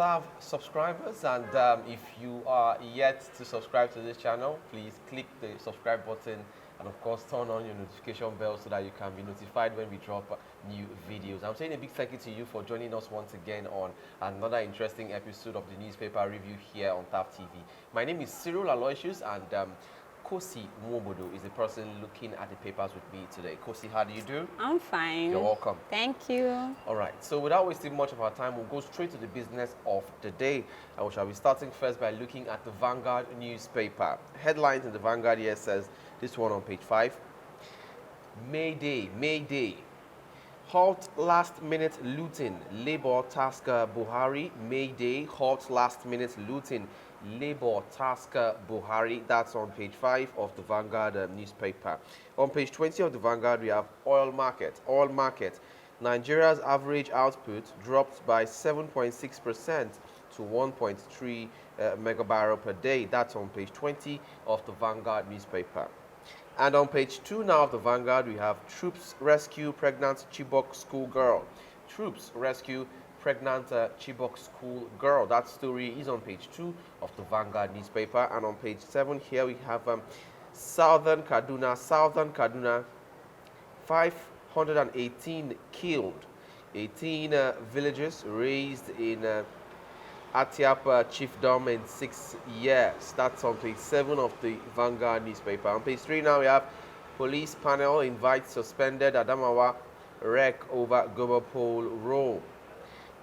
must-have subscribers, and if you are yet to subscribe to this channel, please click the subscribe button and of course turn on your notification bell so that you can be notified when we drop new videos. I'm saying a big thank you to you for joining us once again on another interesting episode of the newspaper review here on TAF TV. My name is Cyril Aloysius, and Kosi Mwobodo is the person looking at the papers with me today. Kosi, how do you do? I'm fine. You're welcome. Thank you. All right, so without wasting much of our time, we'll go straight to the business of the day. And we shall be starting first by looking at the Vanguard newspaper. Headlines in the Vanguard here says, this one on page 5, Mayday, Mayday. Halt last-minute looting. Labour task Buhari. Mayday. Halt last-minute looting. Labour task Buhari. That's on page 5 of the Vanguard newspaper. On page 20 of the Vanguard, we have oil market. Oil market. Nigeria's average output dropped by 7.6% to 1.3 megabarrel per day. That's on page 20 of the Vanguard newspaper. And on page 2 now of the Vanguard, we have troops rescue pregnant Chibok schoolgirl. Troops rescue pregnant Chibok schoolgirl. That story is on page 2 of the Vanguard newspaper. And on page 7 here we have Southern Kaduna. Southern Kaduna, 518 killed. 18 villages raised in Atiap chiefdom in 6 years. That's on page 7 of the Vanguard newspaper. On page 3 now we have police panel invites suspended Adamawa wreck over Gober Pole Road.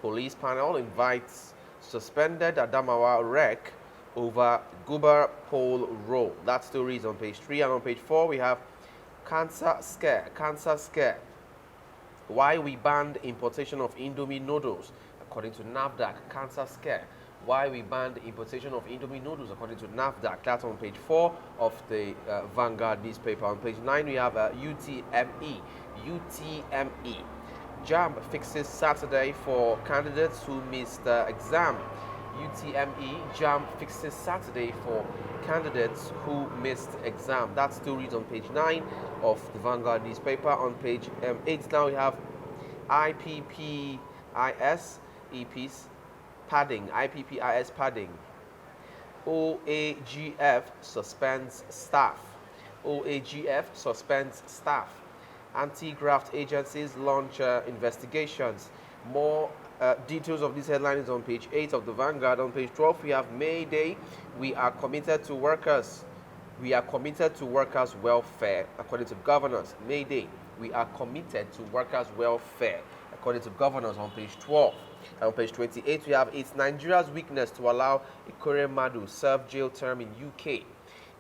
Police panel invites suspended Adamawa wreck over Gober Pole Road. That story is on page 3. And on page 4 we have cancer scare. Cancer scare. Why we banned importation of Indomie noodles. According to NAFDAC, cancer scare. Why we banned importation of Indomie noodles, according to NAFDAC. That's on page 4 of the Vanguard newspaper. On page 9, we have UTME. UTME. JAMB fixes Saturday for candidates who missed exam. UTME. JAMB fixes Saturday for candidates who missed exam. That story is on page 9 of the Vanguard newspaper. On page 8 now we have IPPIS. EPs padding, IPPIS padding. OAGF suspends staff. OAGF suspends staff. Anti-graft agencies launch investigations. More details of this headline is on page 8 of the Vanguard. On page 12 we have Mayday. We are committed to workers. We are committed to workers' welfare, according to governors. Mayday. We are committed to workers' welfare, according to governors, on page 12. And on page 28, we have it's Nigeria's weakness to allow Ikore Madu serve jail term in UK.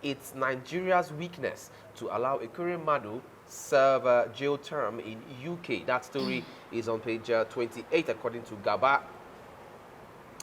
It's Nigeria's weakness to allow Ikore Madu serve jail term in UK. That story is on page 28, according to Gaba.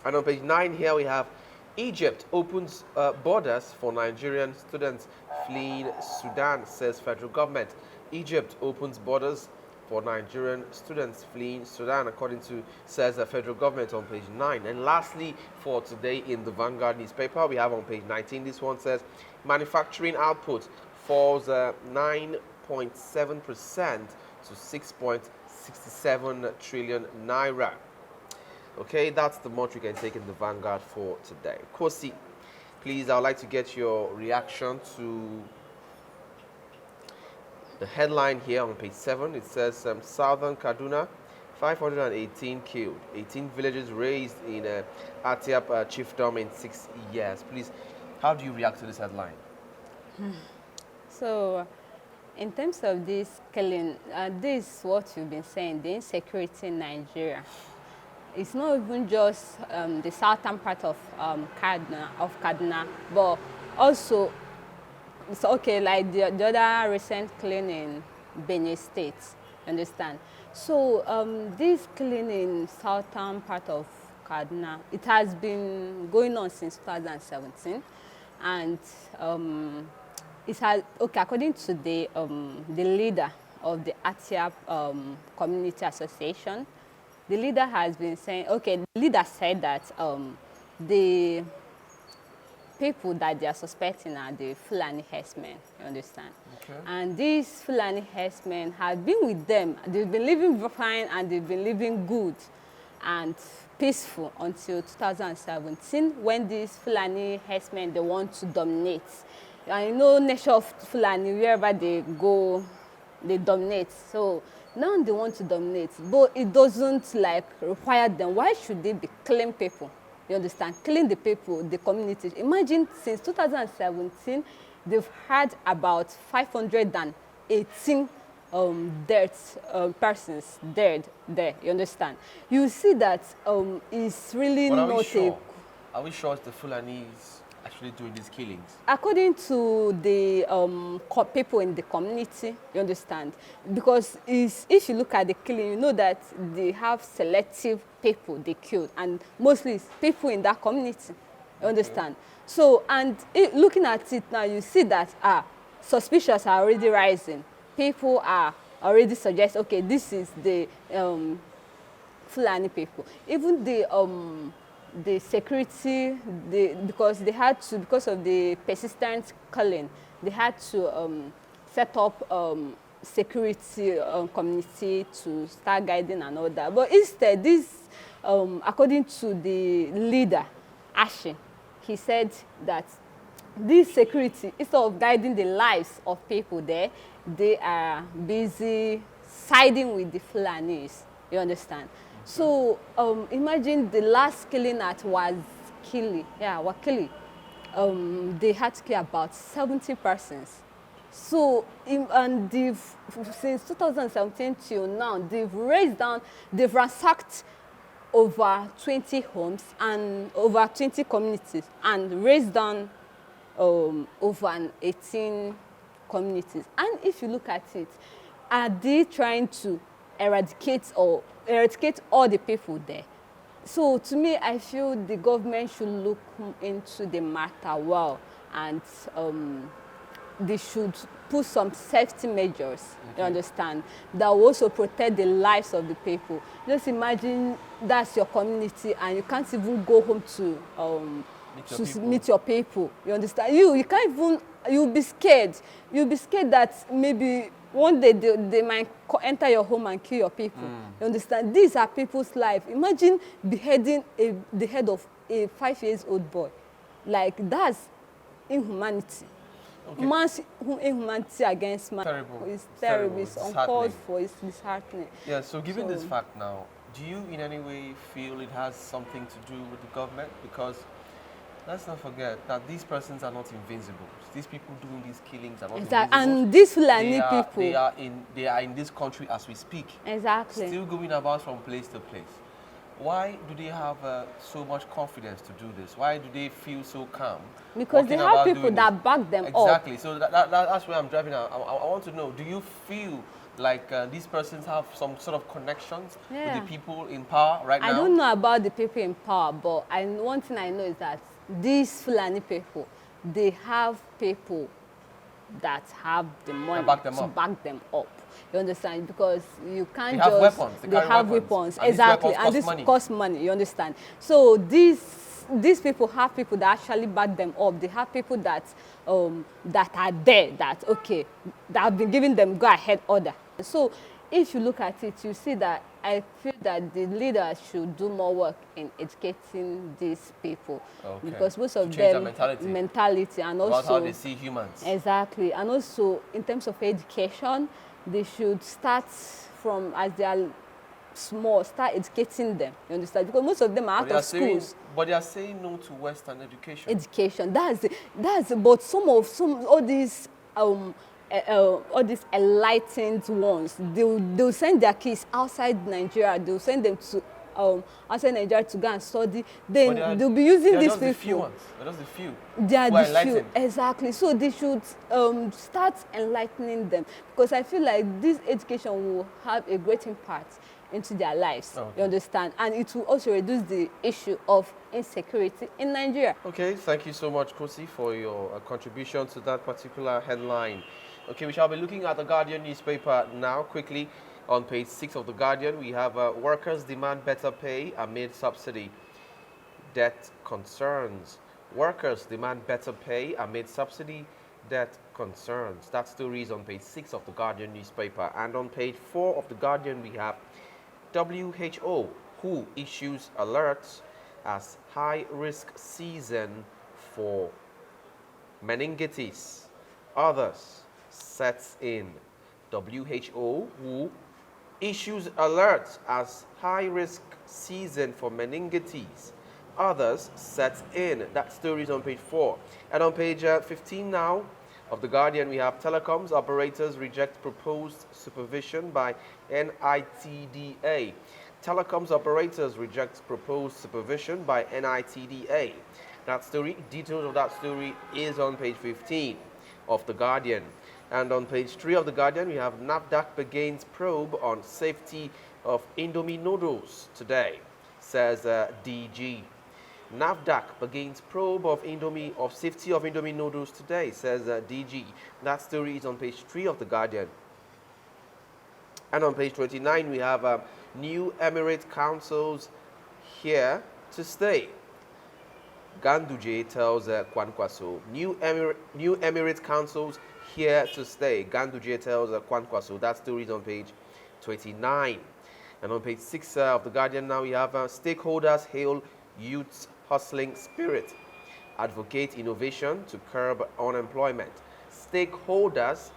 And on page 9 here we have Egypt opens borders for Nigerian students fleeing Sudan, says federal government. Egypt opens borders for Nigerian students fleeing Sudan, according to, says the federal government, on page 9. And lastly, for today in the Vanguard newspaper, we have on page 19, this one says, manufacturing output falls 9.7% to 6.67 trillion naira. Okay, that's the much we can take in the Vanguard for today. Kosi, please, I would like to get your reaction to the headline here on page 7. It says, Southern Kaduna, 518 killed, 18 villages raised in Atiap chiefdom in 6 years. Please, how do you react to this headline? So, in terms of this killing, this is what you've been saying, the insecurity in Nigeria. It's not even just the southern part of Kaduna, but also it's okay, like the other recent killing in Benue State, understand? So this killing in southern part of Kaduna, it has been going on since 2017, and it has, okay, according to the leader of the Atiap Community Association, the leader has been saying, okay, the leader said that the people that they are suspecting are the Fulani herdsmen, you understand? Okay. And these Fulani herdsmen have been with them. They've been living fine and they've been living good. And peaceful until 2017 when these Fulani herdsmen, they want to dominate. And you know, nature of Fulani, wherever they go, they dominate. So now they want to dominate, but it doesn't like require them. Why should they be killing people? You understand? Killing the people, the community. Imagine since 2017, they've had about 518 deaths, persons dead there. You understand? You see that it's really But not a. Are we sure it's the Fulanis actually doing these killings? According to the people in the community, you understand? Because if you look at the killing, you know that they have selective people they killed, and mostly it's people in that community, you understand? So, and looking at it now, you see that suspicions are already rising. People are already suggest, okay, this is the Fulani people. Even the security, because they had to, because of the persistent culling, they had to set up security community to start guiding and all that. But instead, this, according to the leader, Ashi, he said that this security, instead of guiding the lives of people there, they are busy siding with the Fulanis, you understand? So imagine the last killing at Wakili, they had to kill about 70 persons. So and since 2017 till now, they've ransacked over 20 homes and over 20 communities and raised down over 18 communities. And if you look at it, are they trying to eradicate all the people there? So to me, I feel the government should look into the matter well, and they should put some safety measures, you understand, that will also protect the lives of the people. Just imagine that's your community and you can't even go home to meet your people, you understand? You can't even, you'll be scared. You'll be scared that maybe one day they might enter your home and kill your people. You understand? These are people's lives. Imagine beheading the head of a 5-year-old boy. Like, that's inhumanity. Okay. Man's inhumanity against man. Terrible. It's terrible. It's uncalled for. It's disheartening. Yeah, so given this fact now, do you in any way feel it has something to do with the government? Because let's not forget that these persons are not invincible. These people doing these killings are not invincible. And these Fulani people, they are in this country as we speak. Exactly. Still going about from place to place. Why do they have so much confidence to do this? Why do they feel so calm? Because they have people that back them up. Exactly. So that's where I'm driving at. I want to know, do you feel like these persons have some sort of connections with the people in power right now? I don't know about the people in power, but one thing I know is that these Fulani people, they have people that have the money to back them up. You understand? Because you can't just... Weapons. They have weapons. And exactly. These weapons and this costs money. You understand? So these people have people that actually back them up. They have people that that are there, that have been giving them go-ahead order. So if you look at it, you see that I feel that the leaders should do more work in educating these people. Because most of them mentality and also about how they see humans. Exactly. And also in terms of education, they should start from as they are small, start educating them. You understand? Because most of them are out of schools. But they are saying no to Western education. Education. That's but all these enlightened ones, they'll send their kids outside Nigeria. They'll send them to outside Nigeria to go and study. Then they'll be using these people. They're just the few. They are the few. Exactly. So they should start enlightening them, because I feel like this education will have a great impact into their lives. You understand? And it will also reduce the issue of insecurity in Nigeria. Okay, thank you so much, Kosi, for your contribution to that particular headline. Okay, we shall be looking at the Guardian newspaper now quickly. On page 6 of the Guardian, we have workers demand better pay amid subsidy. Debt concerns. Workers demand better pay amid subsidy. Debt concerns. That story is on page 6 of the Guardian newspaper. And on page 4 of the Guardian, we have WHO Who issues alerts as high-risk season for meningitis. Others sets in. WHO issues alerts as high-risk season for meningitis. Others sets in. That story is on page 4. And on page 15 now of The Guardian, we have telecoms operators reject proposed supervision by NITDA. Telecoms operators reject proposed supervision by NITDA. That story, details of that story is on page 15 of The Guardian. And on page 3 of The Guardian, we have NAFDAC begins probe on safety of Indomie noodles today, says DG. NAFDAC begins probe of safety of Indomie noodles today, says DG. That story is on page 3 of The Guardian. And on page 29, we have new Emirate councils here to stay. Ganduje tells Kwankwaso. New Emirate councils here to stay. Ganduje tells Kwankwaso. That story is on page 29. And on page 6 of The Guardian now we have stakeholders hail youth's hustling spirit. Advocate innovation to curb unemployment. Stakeholders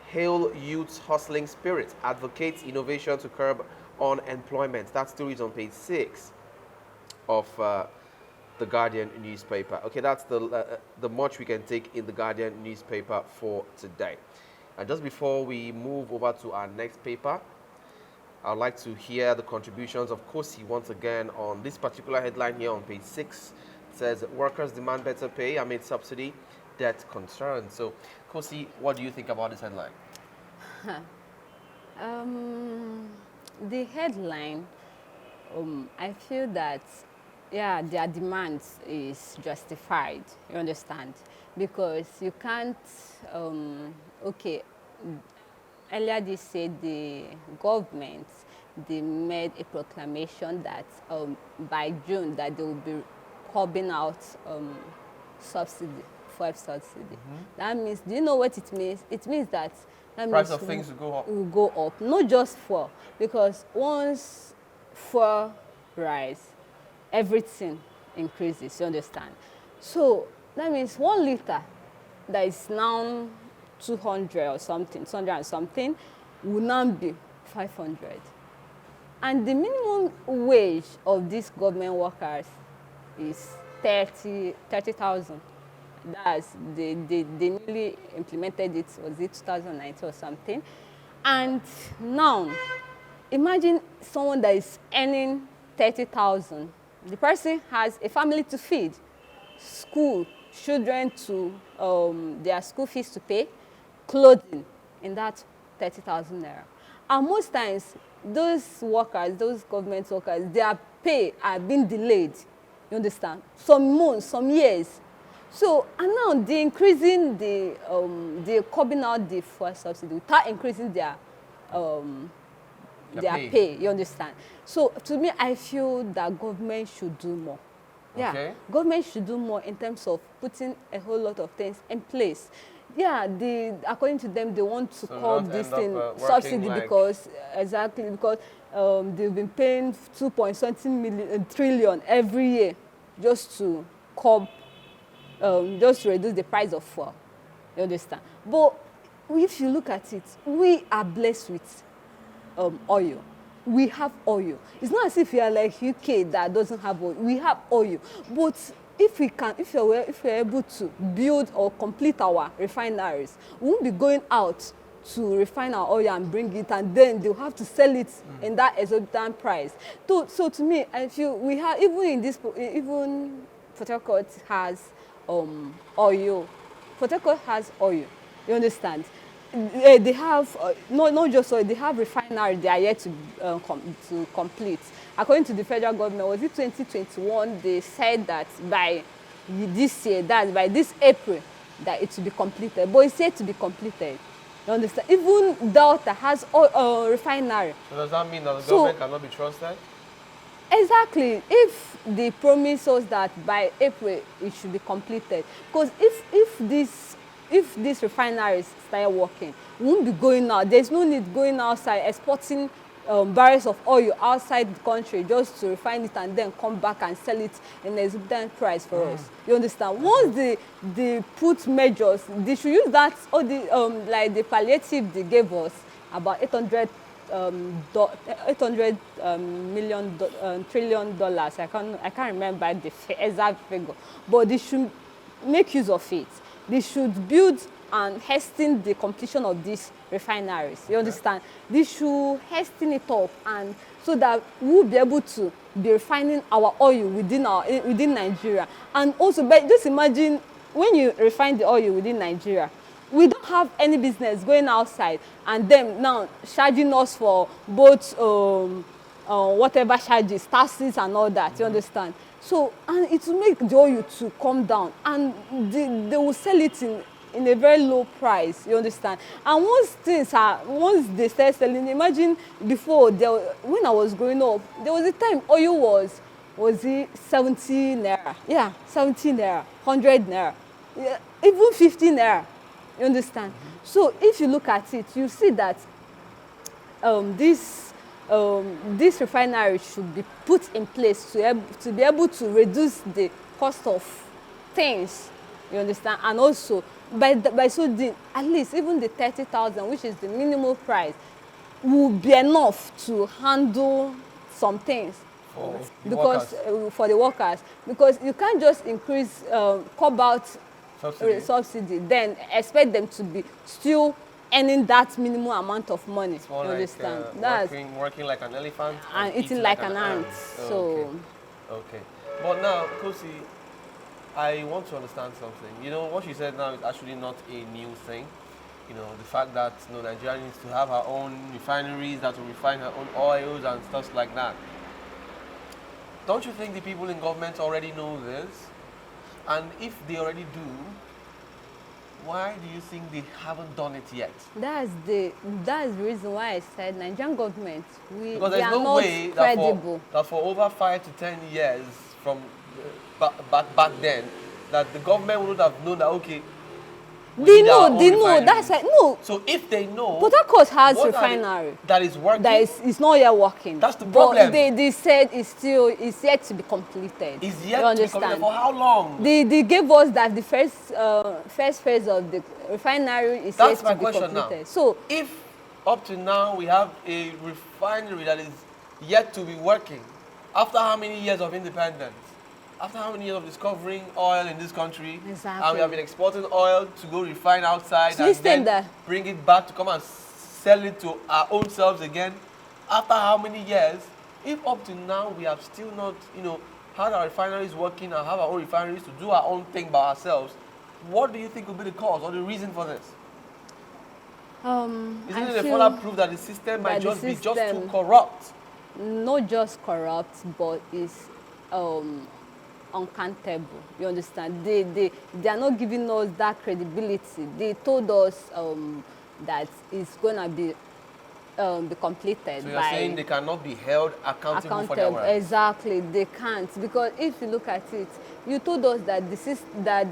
hail youth's hustling spirit. Advocate innovation to curb unemployment. That story is on page 6 of The Guardian newspaper. Okay, that's the much we can take in The Guardian newspaper for today. And just before we move over to our next paper, I'd like to hear the contributions of Kosi once again on this particular headline here on page 6. It says, workers demand better pay amid subsidy debt concerns. So, Kosi, what do you think about this headline? The headline, I feel that, yeah, their demands is justified, you understand? Because you can't, okay, earlier they said the government, they made a proclamation that by June that they will be curbing out subsidy, fuel subsidy. Mm-hmm. That means, do you know what it means? It means that price of things will go up. Will go up, not just fuel, because once fuel rise, everything increases, you understand? So that means 1 liter that is now 200 or something, 200 and something, will now be 500. And the minimum wage of these government workers is 30,000. That's, they newly implemented it, was it 2019 or something? And now, imagine someone that is earning 30,000. The person has a family to feed, school, children to, their school fees to pay, clothing in that 30,000 naira. And most times, those workers, those government workers, their pay are being delayed, you understand? Some months, some years. So, and now they're increasing they're curbing out the fuel subsidy without increasing their pay, you understand? So, to me, I feel that government should do more. Yeah, okay. Government should do more in terms of putting a whole lot of things in place. Yeah, according to them, they want to curb this thing, subsidy, like, because, exactly, because they've been paying 2.something trillion every year just to curb, just to reduce the price of fuel, you understand? But if you look at it, we are blessed with oil. We have oil. It's not as if we are like UK that doesn't have oil. We have oil. But if we're able to build or complete our refineries, we won't be going out to refine our oil and bring it, and then they'll have to sell it in that exorbitant price. So to me, I feel we have, even Port Harcourt has oil. Port Harcourt has oil. You understand? They have not just oil. They have refinery. They are yet to complete. According to the federal government, was it 2021? They said that by this year, that by this April, that it will be completed. But it's yet to be completed. You understand? Even Delta has refinery. So does that mean that the government cannot be trusted? Exactly. If they promise us that by April it should be completed, because if these refineries start working, we won't be going out. There's no need going outside exporting barrels of oil outside the country just to refine it and then come back and sell it in an exorbitant price for us. You understand? Once they put measures, they should use that, all the like the palliative they gave us, about 800 trillion dollars. I can't remember the exact figure, but they should make use of it. They should build and hasten the completion of these refineries. You understand? They should hasten it up, and so that we'll be able to be refining our oil within Nigeria. And also, but just imagine when you refine the oil within Nigeria, we don't have any business going outside and them now charging us for both whatever charges, taxes and all that. You understand? So, and it will make the oil to come down, and they will sell it in a very low price. You understand? And once they start selling, imagine before, when I was growing up, there was a time oil was it 70 naira? Yeah, 70 naira, 100 naira, yeah, even 50 naira. You understand? So if you look at it, you see that this refinery should be put in place to be able to reduce the cost of things. You understand? And also by so doing, at least even the 30,000, which is the minimum price, will be enough to handle some things for the workers, because you can't just increase cobalt subsidy, then expect them to be still earning that minimum amount of money. It's more you like, understand? That's working like an elephant and eating like an ant. So okay. But now, Kosi, I want to understand something. You know, what you said now is actually not a new thing. You know, the fact that Nigeria needs to have her own refineries that will refine her own oils and stuff like that. Don't you think the people in government already know this? And if they already do, why do you think they haven't done it yet? that's the reason why I said Nigerian government, Because we there's are no not way credible. that for over 5 to 10 years from back then, that the government would have known that, okay, They know. That's why, no. So if they know, Port Harcourt has what refinery that is working, it's not yet working. That's the problem. But they said it's yet to be completed. Is you yet to be understand? completed for how long? They gave us that the first phase of the refinery is That's yet my to be question completed. now. So if up to now we have a refinery that is yet to be working, after how many years of independence? After how many years of discovering oil in this country, Exactly. and we have been exporting oil to go refine outside So and then that bring it back to come and sell it to our own selves again, after how many years, if up to now we have still not, had our refineries working and have our own refineries to do our own thing by ourselves, what do you think will be the cause or the reason for this? Isn't it a further proof that the system might just be just too corrupt? Not just corrupt, but it's uncountable. You understand? They are not giving us that credibility. They told us that it's gonna be completed. So you're saying they cannot be held accountable for their work? Exactly, they can't, because if you look at it, you told us that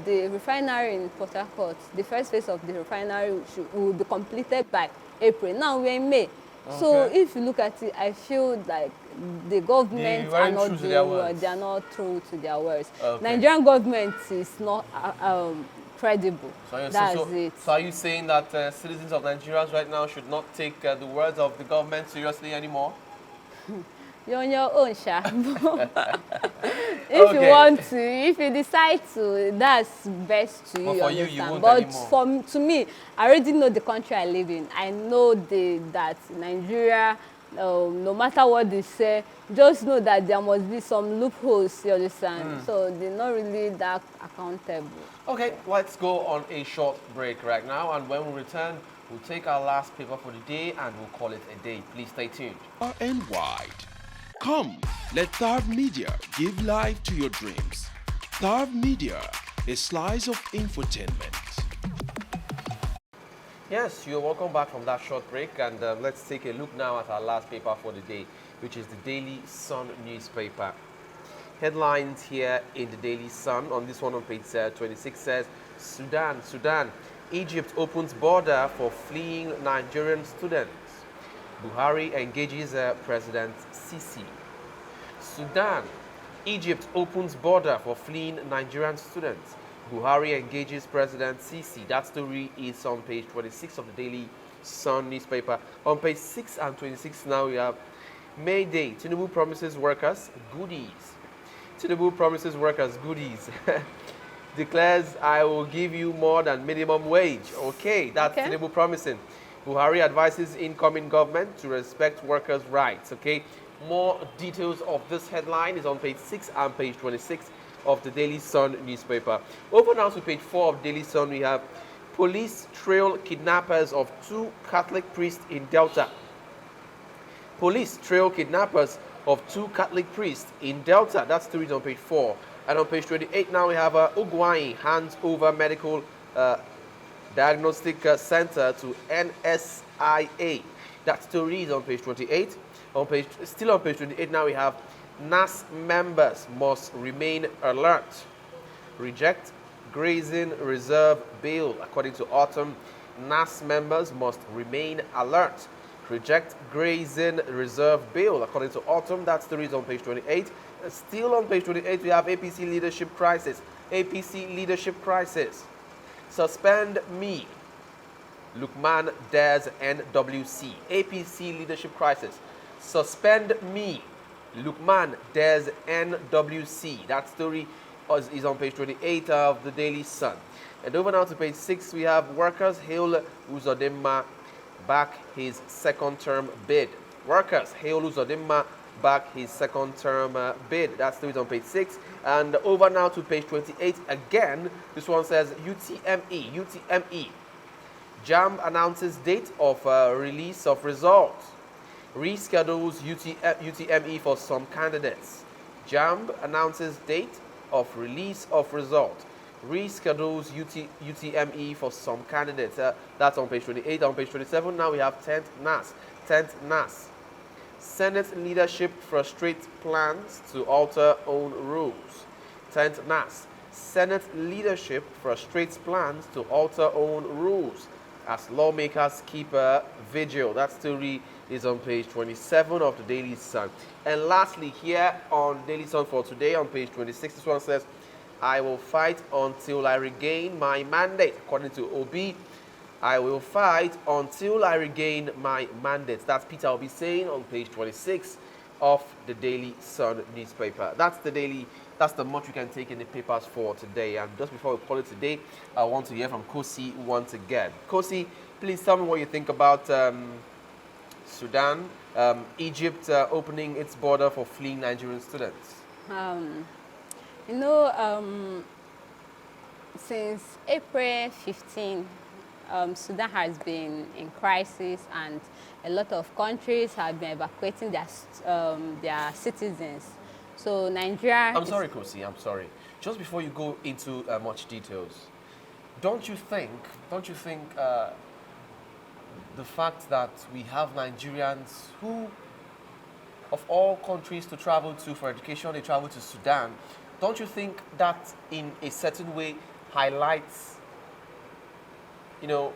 the refinery in Port Harcourt, the first phase of the refinery will be completed by April. Now we're in May. Okay. So if you look at it, I feel like the government are not they are not true to their words. Okay. Nigerian government is not credible. So are you saying that citizens of Nigeria right now should not take the words of the government seriously anymore? You're on your own, Sha. If you want to, if you decide to, that's best to you. But for you won't but anymore. To me, I already know the country I live in. I know that Nigeria, no matter what they say, just know that there must be some loopholes, you understand? So they're not really that accountable. Okay, let's go on a short break right now, and when we return, we'll take our last paper for the day and we'll call it a day. Please stay tuned. Far and wide. Come, let Tharv Media give life to your dreams. Tharv Media, a slice of infotainment. Yes, you're welcome back from that short break, and let's take a look now at our last paper for the day, which is the Daily Sun newspaper. Headlines here in the Daily Sun, on this one on page 26 says, Sudan, Egypt opens border for fleeing Nigerian students. Buhari engages President Sisi. Sudan, Egypt opens border for fleeing Nigerian students. Buhari engages President Sisi. That story is on page 26 of the Daily Sun newspaper. On page 6 and 26 now we have May Day. Tinubu promises workers goodies. Tinubu promises workers goodies. Declares, I will give you more than minimum wage. Okay, that's Okay. Tinubu promising. Buhari advises incoming government to respect workers' rights. Okay, more details of this headline is on page 6 and page 26 of the Daily Sun newspaper. Over now to page 4 of Daily Sun, we have police trail kidnappers of 2 Catholic priests in Delta. Police trail kidnappers of 2 Catholic priests in Delta. That's the read on page 4. And on page 28 now we have Ugwai hands over medical diagnostic center to NSIA. That story is on page 28. Still on page 28 now we have NAS members must remain alert. Reject grazing reserve bill. According to Autumn, NAS members must remain alert. Reject grazing reserve bill. According to Autumn, that's the reason on page 28. Still on page 28, we have APC leadership crisis. APC leadership crisis. Suspend me. Lukman dares NWC. APC leadership crisis. Suspend me. Lukman dares NWC. That story is on page 28 of the Daily Sun. And over now to page 6, we have workers hail Uzodimma back his second term bid. Workers hail Uzodimma back his second term bid. That's the on page 6. And over now to page 28 again. This one says UTME. JAMB announces date of release of results. Reschedules UTME for some candidates. JAMB announces date of release of result. Reschedules UTME for some candidates. That's on page 28. On page 27 now we have 10th NAS. 10th NAS. Senate leadership frustrates plans to alter own rules. 10th NAS. Senate leadership frustrates plans to alter own rules as lawmakers keep a vigil. That story is on page 27 of the Daily Sun. And lastly, here on Daily Sun for today, on page 26, this one says, I will fight until I regain my mandate. According to OB, I will fight until I regain my mandate. That's Peter Obi saying on page 26 of the Daily Sun newspaper. That's the much you can take in the papers for today. And just before we call it today, I want to hear from Kosi once again. Kosi, please tell me what you think about Sudan, Egypt opening its border for fleeing Nigerian students. Since April 15, Sudan has been in crisis, and a lot of countries have been evacuating their citizens. So Nigeria. I'm sorry, Kosi. I'm sorry. Just before you go into much details, don't you think the fact that we have Nigerians who, of all countries to travel to for education, they travel to Sudan, don't you think that in a certain way highlights, the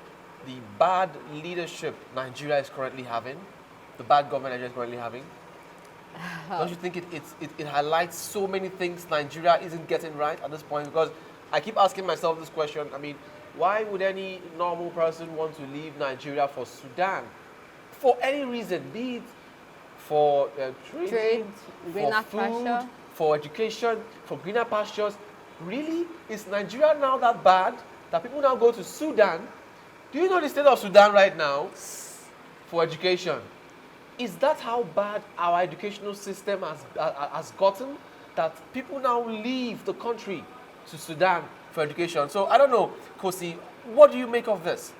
bad leadership Nigeria is currently having, the bad government Nigeria is currently having? Don't you think it highlights so many things Nigeria isn't getting right at this point? Because I keep asking myself this question. I mean, why would any normal person want to leave Nigeria for Sudan? For any reason, be it for trade, greener for food, pasture, for education, for greener pastures. Really? Is Nigeria now that bad that people now go to Sudan? Do you know the state of Sudan right now for education? Is that how bad our educational system has gotten, that people now leave the country to Sudan for education? So I don't know, Kosi, what do you make of this?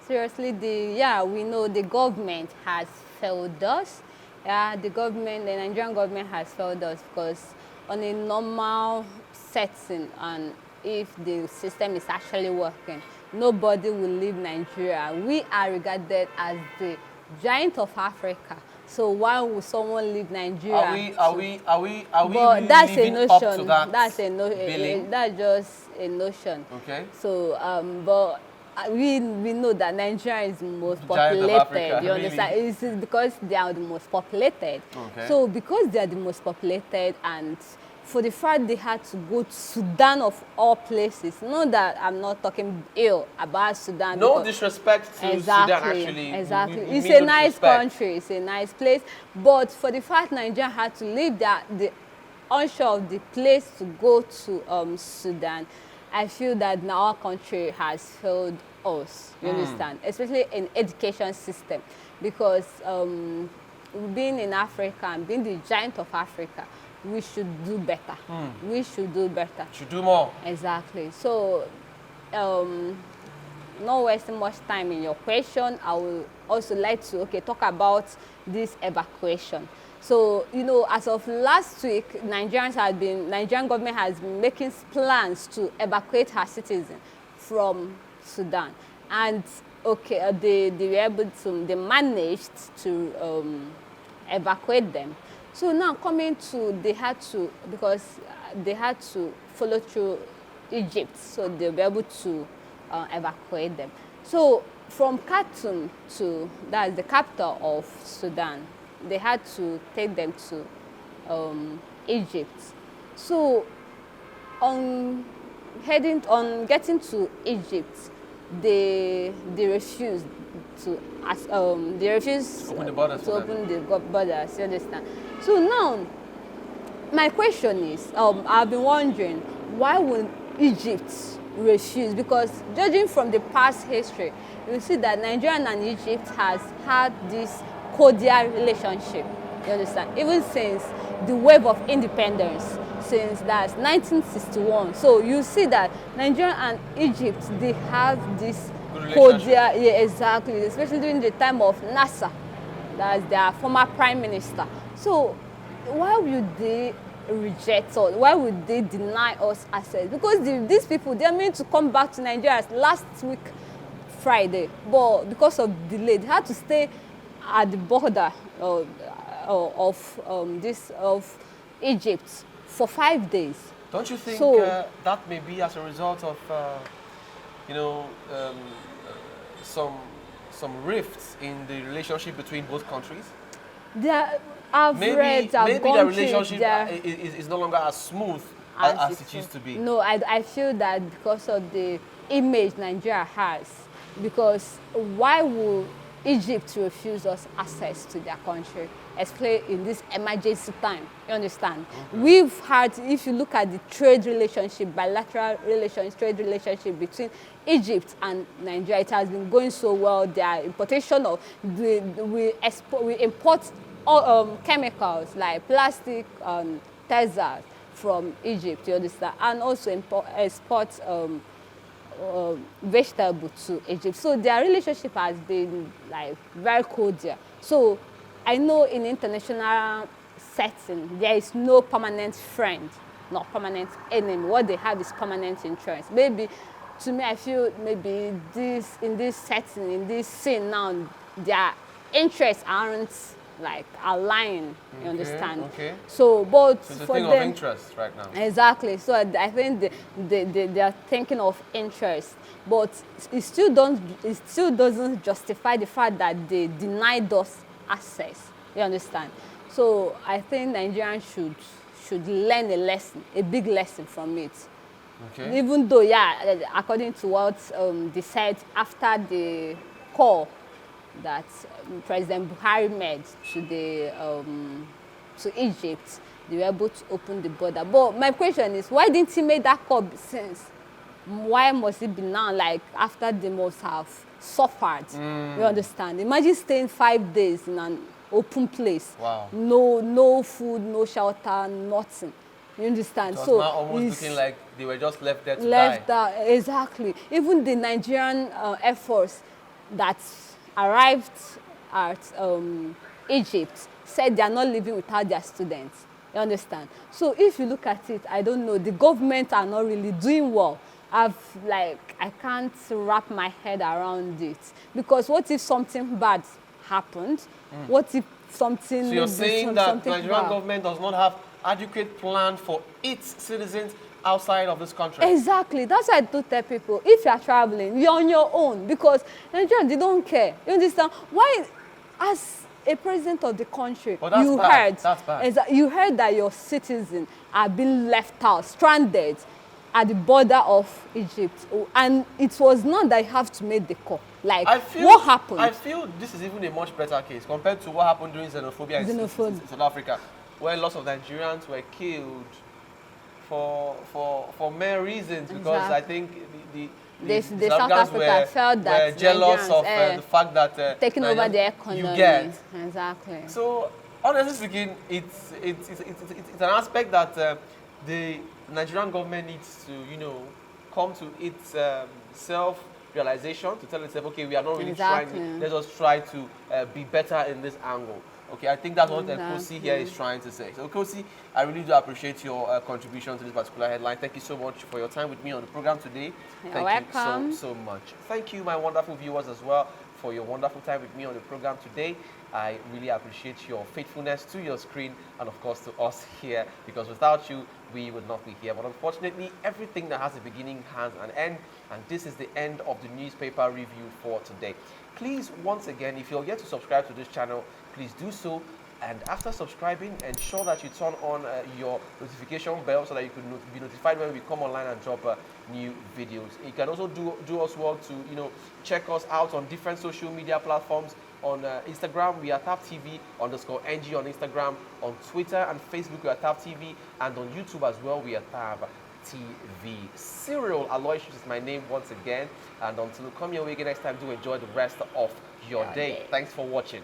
Seriously, we know the government has failed us. The Nigerian government has failed us, because on a normal setting, and if the system is actually working, nobody will leave Nigeria. We are regarded as the giant of Africa. So why would someone leave Nigeria? Are we but that's a living notion. up to that That's billing? that's just a notion. Okay. So, but we know that Nigeria is the most Giant of Africa, populated. You understand? really? It's because they are the most populated. Okay. So because they are the most populated, and for the fact they had to go to Sudan of all places. Not that I'm not talking ill about Sudan. No disrespect to exactly, Sudan, actually. Exactly. We It's mean a no nice disrespect. country. It's a nice place. But for the fact Nigeria had to leave the onshore of the place to go to Sudan, I feel that now our country has failed us. You understand? Especially in education system, because being in Africa and being the giant of Africa, we should do better. We should do better. Should do more. Exactly. So, not wasting much time in your question, I will also like to talk about this evacuation. So, you know, as of last week, Nigerian government has been making plans to evacuate her citizens from Sudan, and they were able to, they managed to evacuate them. So now they had to follow through Egypt, so they'll be able to evacuate them. So from Khartoum that's the capital of Sudan, they had to take them to Egypt. So on getting to Egypt, they refused to open the borders. Open the borders. You understand? So now, my question is, I've been wondering, why would Egypt refuse? Because judging from the past history, you see that Nigeria and Egypt has had this cordial relationship. You understand? Even since the wave of independence, since that's 1961. So you see that Nigeria and Egypt, they have this cordial, yeah, exactly, especially during the time of Nasser, that's their former prime minister. So why would they reject us? Why would they deny us access? Because these people, they are meant to come back to Nigeria last week Friday, but because of delay, they had to stay at the border of Egypt for 5 days. Don't you think that may be as a result of, some rifts in the relationship between both countries? Maybe the relationship is no longer as smooth as it used to be. No, I feel that because of the image Nigeria has. Because why would Egypt refuse us access to their country, especially in this emergency time? You understand? Okay. We've had, if you look at the trade relationship, bilateral relations, trade relationship between Egypt and Nigeria, it has been going so well. Their importation of, we import all, chemicals like plastic, textiles from Egypt, you understand? And also export vegetable to Egypt. So their relationship has been like very cordial. So I know in international setting there is no permanent friend, not permanent enemy. What they have is permanent interest. Maybe to me, I feel maybe in this setting, in this scene now, their interests aren't like aligned, you understand? Okay. So, but so it's a for thing them, of interest right now. Exactly. So I think they are thinking of interest, but it still doesn't justify the fact that they denied us access. You understand? So I think Nigerians should learn a lesson, a big lesson from it. Okay. Even though, according to what they said after the call that President Buhari made to Egypt, they were able to open the border. But my question is, why didn't he make that call since? Why must it be now, like after they must have suffered? You understand? Imagine staying 5 days in an open place. Wow. No food, no shelter, nothing. You understand? It was so now almost looking like they were just left there to die. Exactly. Even the Nigerian Air Force that arrived at Egypt said they are not living without their students. You understand? So if you look at it, I don't know, the government are not really doing well. I can't wrap my head around it. Because what if something bad happened? What if something... So you're saying that Nigerian government does not have adequate plan for its citizens outside of this country. Exactly. That's why I do tell people, if you are traveling, you're on your own, because Nigerians, they don't care. You understand? Why, as a president of the country, But that's you bad. heard, That's bad. you heard that your citizens are being left out, stranded at the border of Egypt, and it was not that you have to make the call. Like, what happened? I feel this is even a much better case compared to what happened during xenophobia in South Africa, where lots of Nigerians were killed for mere reasons, because I think the South Africa felt that were jealous of the fact that taking over the economy. You get. Exactly. So honestly speaking, it's an aspect that the Nigerian government needs to, you know, come to its self-realization, to tell itself, okay, we are not really trying, let us try to be better in this angle. Okay, I think that's what Kosi here is trying to say. So Kosi, I really do appreciate your contribution to this particular headline. Thank you so much for your time with me on the program today. You're welcome. You so much. Thank you, my wonderful viewers, as well, for your wonderful time with me on the program today. I really appreciate your faithfulness to your screen and, of course, to us here, because without you, we would not be here. But unfortunately, everything that has a beginning has an end, and this is the end of the newspaper review for today. Please, once again, if you're yet to subscribe to this channel, please do so. And after subscribing, ensure that you turn on your notification bell so that you can be notified when we come online and drop new videos. You can also do us well to, you know, check us out on different social media platforms. On Instagram, we are TAPTV_NG on Instagram. On Twitter and Facebook, we are TAPTV. And on YouTube as well, we are TAPTV. Cyril Aloysius is my name once again. And until we come your way again next time, do enjoy the rest of your day. Thanks for watching.